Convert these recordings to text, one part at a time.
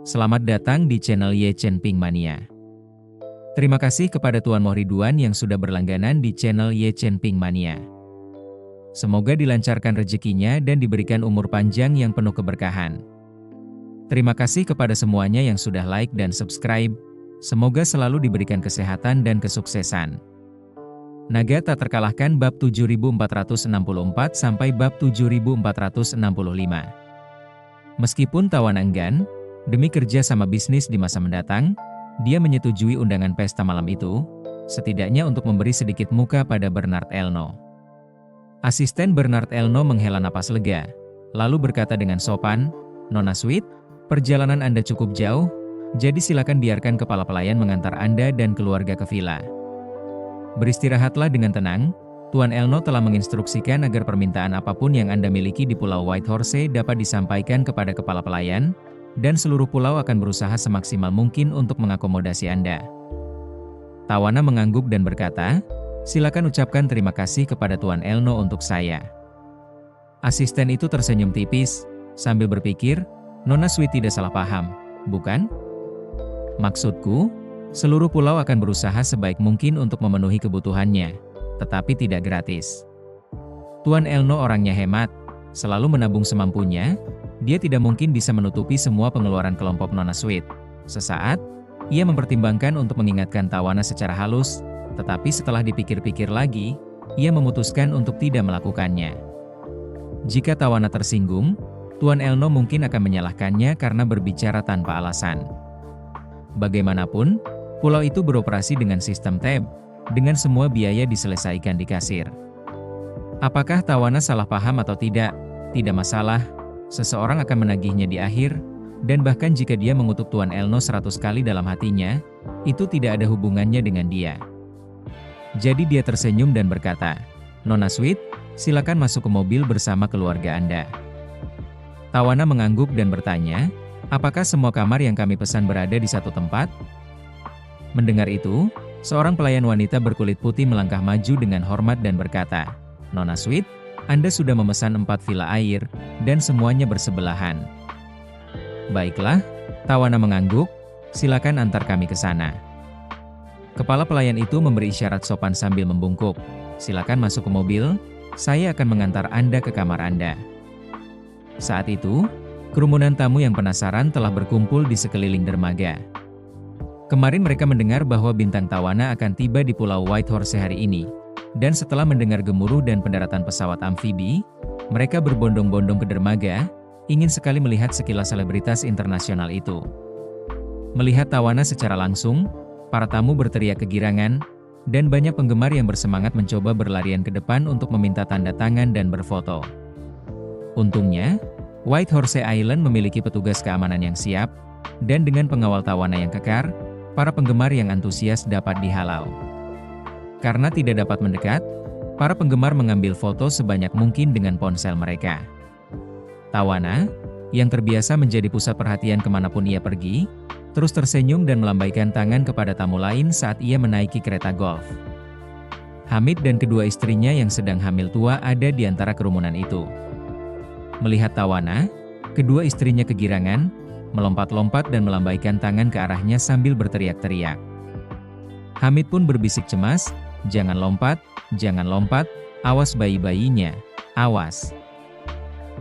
Selamat datang di channel Ye Chen Ping Mania. Terima kasih kepada Tuan Moh Ridwan yang sudah berlangganan di channel Ye Chen Ping Mania. Semoga dilancarkan rezekinya dan diberikan umur panjang yang penuh keberkahan. Terima kasih kepada semuanya yang sudah like dan subscribe. Semoga selalu diberikan kesehatan dan kesuksesan. Naga tak terkalahkan bab 7464 sampai bab 7465. Meskipun Tawana enggan, demi kerja sama bisnis di masa mendatang, dia menyetujui undangan pesta malam itu, setidaknya untuk memberi sedikit muka pada Bernard Elno. Asisten Bernard Elno menghela napas lega, lalu berkata dengan sopan, "Nona Sweet, perjalanan Anda cukup jauh, jadi silakan biarkan kepala pelayan mengantar Anda dan keluarga ke villa. Beristirahatlah dengan tenang. Tuan Elno telah menginstruksikan agar permintaan apapun yang Anda miliki di Pulau Whitehorse dapat disampaikan kepada kepala pelayan, dan seluruh pulau akan berusaha semaksimal mungkin untuk mengakomodasi Anda." Tawana mengangguk dan berkata, "Silakan ucapkan terima kasih kepada Tuan Elno untuk saya." Asisten itu tersenyum tipis, sambil berpikir, "Nona Sweet tidak salah paham, bukan? Maksudku, seluruh pulau akan berusaha sebaik mungkin untuk memenuhi kebutuhannya, tetapi tidak gratis. Tuan Elno orangnya hemat, selalu menabung semampunya. Dia tidak mungkin bisa menutupi semua pengeluaran kelompok Nona Sweet." Sesaat, ia mempertimbangkan untuk mengingatkan Tawana secara halus, tetapi setelah dipikir-pikir lagi, ia memutuskan untuk tidak melakukannya. Jika Tawana tersinggung, Tuan Elno mungkin akan menyalahkannya karena berbicara tanpa alasan. Bagaimanapun, pulau itu beroperasi dengan sistem tab, dengan semua biaya diselesaikan di kasir. Apakah Tawana salah paham atau tidak? Tidak masalah, seseorang akan menagihnya di akhir, dan bahkan jika dia mengutuk Tuan Elno 100 kali dalam hatinya, itu tidak ada hubungannya dengan dia. Jadi dia tersenyum dan berkata, "Nona Sweet, silakan masuk ke mobil bersama keluarga Anda." Tawana mengangguk dan bertanya, "Apakah semua kamar yang kami pesan berada di satu tempat?" Mendengar itu, seorang pelayan wanita berkulit putih melangkah maju dengan hormat dan berkata, "Nona Sweet, Anda sudah memesan 4 villa air, dan semuanya bersebelahan." "Baiklah," Tawana mengangguk, "silakan antar kami ke sana." Kepala pelayan itu memberi isyarat sopan sambil membungkuk, "Silakan masuk ke mobil, saya akan mengantar Anda ke kamar Anda." Saat itu, kerumunan tamu yang penasaran telah berkumpul di sekeliling dermaga. Kemarin mereka mendengar bahwa bintang Tawana akan tiba di Pulau Whitehorse hari ini, dan setelah mendengar gemuruh dan pendaratan pesawat amfibi, mereka berbondong-bondong ke dermaga, ingin sekali melihat sekilas selebritas internasional itu. Melihat Tawana secara langsung, para tamu berteriak kegirangan, dan banyak penggemar yang bersemangat mencoba berlarian ke depan untuk meminta tanda tangan dan berfoto. Untungnya, Whitehorse Island memiliki petugas keamanan yang siap, dan dengan pengawal Tawana yang kekar, para penggemar yang antusias dapat dihalau. Karena tidak dapat mendekat, para penggemar mengambil foto sebanyak mungkin dengan ponsel mereka. Tawana, yang terbiasa menjadi pusat perhatian kemanapun ia pergi, terus tersenyum dan melambaikan tangan kepada tamu lain saat ia menaiki kereta golf. Hamid dan kedua istrinya yang sedang hamil tua ada di antara kerumunan itu. Melihat Tawana, kedua istrinya kegirangan, melompat-lompat dan melambaikan tangan ke arahnya sambil berteriak-teriak. Hamid pun berbisik cemas, jangan lompat, awas bayi-bayinya, awas."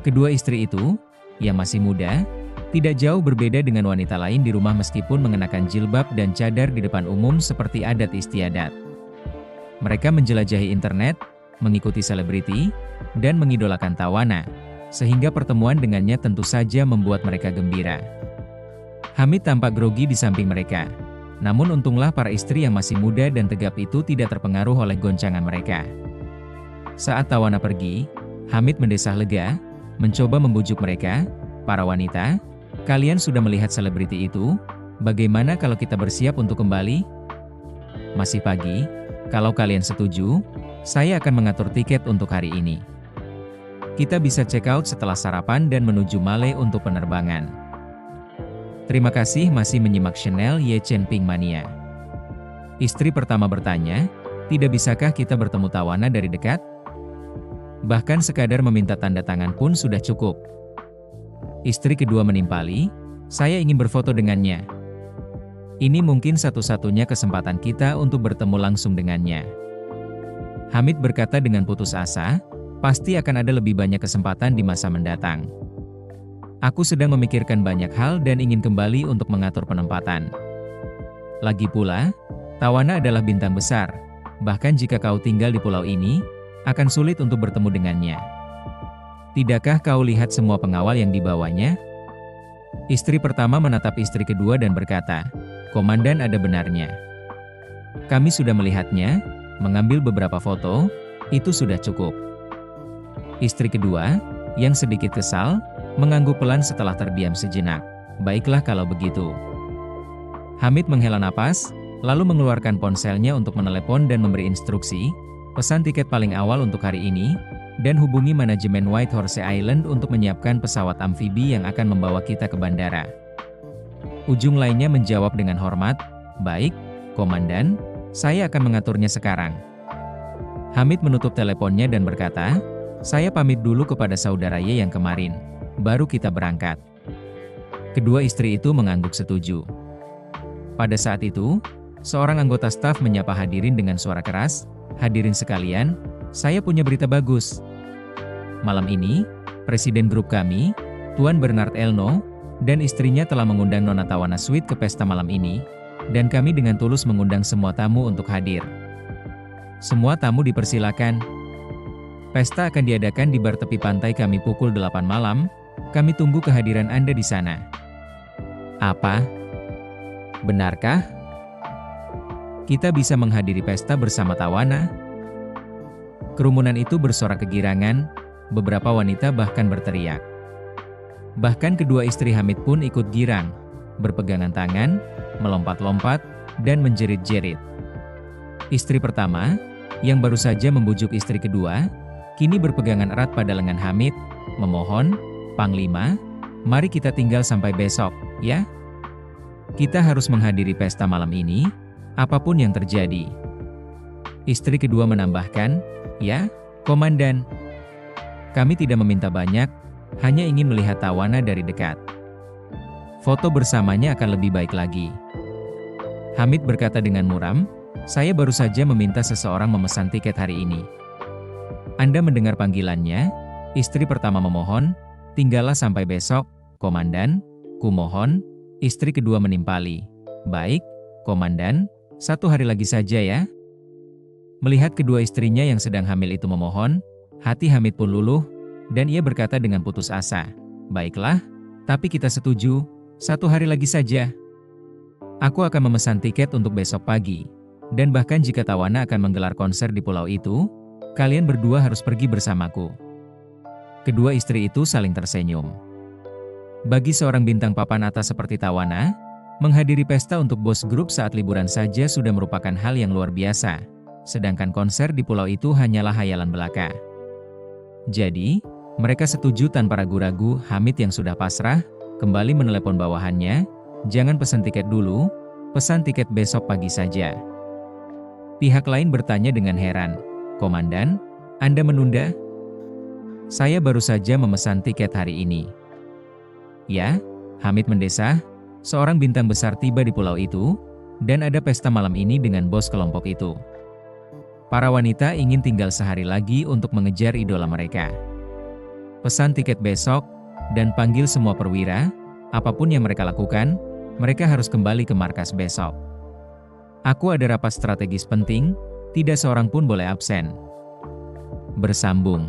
Kedua istri itu, yang masih muda, tidak jauh berbeda dengan wanita lain di rumah meskipun mengenakan jilbab dan cadar di depan umum seperti adat istiadat. Mereka menjelajahi internet, mengikuti selebriti, dan mengidolakan Tawana, sehingga pertemuan dengannya tentu saja membuat mereka gembira. Hamid tampak grogi di samping mereka. Namun untunglah para istri yang masih muda dan tegap itu tidak terpengaruh oleh goncangan mereka. Saat Tawana pergi, Hamid mendesah lega, mencoba membujuk mereka, "Para wanita, kalian sudah melihat selebriti itu, bagaimana kalau kita bersiap untuk kembali? Masih pagi, kalau kalian setuju, saya akan mengatur tiket untuk hari ini. Kita bisa check out setelah sarapan dan menuju Malé untuk penerbangan." Terima kasih masih menyimak channel Ye Chen Ping Mania. Istri pertama bertanya, "Tidak bisakah kita bertemu Tawana dari dekat? Bahkan sekadar meminta tanda tangan pun sudah cukup." Istri kedua menimpali, Saya ingin berfoto dengannya. Ini mungkin satu-satunya kesempatan kita untuk bertemu langsung dengannya. Hamid berkata dengan putus asa, pasti akan ada lebih banyak kesempatan di masa mendatang. Aku sedang memikirkan banyak hal dan ingin kembali untuk mengatur penempatan. Lagi pula, Tawana adalah bintang besar. Bahkan jika kau tinggal di pulau ini, akan sulit untuk bertemu dengannya. Tidakkah kau lihat semua pengawal yang dibawanya? Istri pertama menatap istri kedua dan berkata, "Komandan, ada benarnya. Kami sudah melihatnya, mengambil beberapa foto, itu sudah cukup." Istri kedua, yang sedikit kesal, mengangguk pelan setelah terdiam sejenak. "Baiklah kalau begitu." Hamid menghela napas, lalu mengeluarkan ponselnya untuk menelepon dan memberi instruksi, "Pesan tiket paling awal untuk hari ini, dan hubungi manajemen White Horse Island untuk menyiapkan pesawat amfibi yang akan membawa kita ke bandara." Ujung lainnya menjawab dengan hormat, "Baik, Komandan, saya akan mengaturnya sekarang." Hamid menutup teleponnya dan berkata, "Saya pamit dulu kepada saudara Y yang kemarin, baru kita berangkat." Kedua istri itu mengangguk setuju. Pada saat itu, seorang anggota staf menyapa hadirin dengan suara keras, "Hadirin sekalian, saya punya berita bagus. Malam ini, Presiden grup kami, Tuan Bernard Elno, dan istrinya telah mengundang Nona Tawana Sweet ke pesta malam ini, dan kami dengan tulus mengundang semua tamu untuk hadir. Semua tamu dipersilakan. Pesta akan diadakan di bar tepi pantai kami pukul 8 malam, kami tunggu kehadiran Anda di sana." "Apa? Benarkah? Kita bisa menghadiri pesta bersama Tawana?" Kerumunan itu bersorak kegirangan, beberapa wanita bahkan berteriak. Bahkan kedua istri Hamid pun ikut girang, berpegangan tangan, melompat-lompat, dan menjerit-jerit. Istri pertama, yang baru saja membujuk istri kedua, kini berpegangan erat pada lengan Hamid, memohon, "Panglima, mari kita tinggal sampai besok, ya? Kita harus menghadiri pesta malam ini, apapun yang terjadi." Istri kedua menambahkan, "Ya, Komandan. Kami tidak meminta banyak, hanya ingin melihat Tawana dari dekat. Foto bersamanya akan lebih baik lagi." Hamid berkata dengan muram, "Saya baru saja meminta seseorang memesan tiket hari ini." "Anda mendengar panggilannya?" Istri pertama memohon, "Tinggallah sampai besok, Komandan, kumohon." Istri kedua menimpali, "Baik, Komandan, 1 hari lagi saja ya." Melihat kedua istrinya yang sedang hamil itu memohon, hati Hamid pun luluh, dan ia berkata dengan putus asa, "Baiklah, tapi kita setuju, 1 hari lagi saja. Aku akan memesan tiket untuk besok pagi, dan bahkan jika Tawana akan menggelar konser di pulau itu, kalian berdua harus pergi bersamaku." Kedua istri itu saling tersenyum. Bagi seorang bintang papan atas seperti Tawana, menghadiri pesta untuk bos grup saat liburan saja sudah merupakan hal yang luar biasa, sedangkan konser di pulau itu hanyalah hayalan belaka. Jadi, mereka setuju tanpa ragu-ragu. Hamid yang sudah pasrah, kembali menelepon bawahannya, "Jangan pesan tiket dulu, pesan tiket besok pagi saja." Pihak lain bertanya dengan heran, "Komandan, Anda menunda?" "Saya baru saja memesan tiket hari ini." "Ya," Hamid mendesah, "seorang bintang besar tiba di pulau itu, dan ada pesta malam ini dengan bos kelompok itu. Para wanita ingin tinggal sehari lagi untuk mengejar idola mereka. Pesan tiket besok, dan panggil semua perwira, apapun yang mereka lakukan, mereka harus kembali ke markas besok. Aku ada rapat strategis penting, tidak seorang pun boleh absen." Bersambung.